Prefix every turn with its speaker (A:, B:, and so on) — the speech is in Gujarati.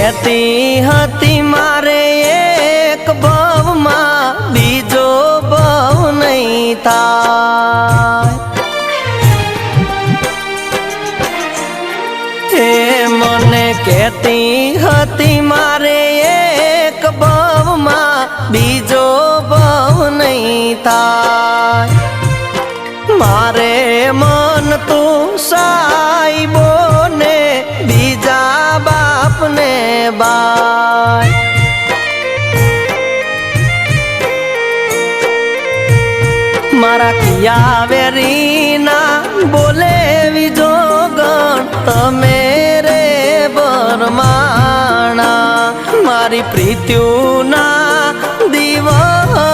A: કહેતી હતી મારે એક ભવમાં બીજો ભવ નહીં થાય, હે મને કહેતી હતી મારે એક ભવમાં બીજો ભવ નહીં થાય, મારે મન તું સાઈબો ને બીજા બાપને બાય, મારા કિયા વેરીના બોલે વિજોગણ તમે રે બરમાણા, મારી પ્રીત્યુના દીવા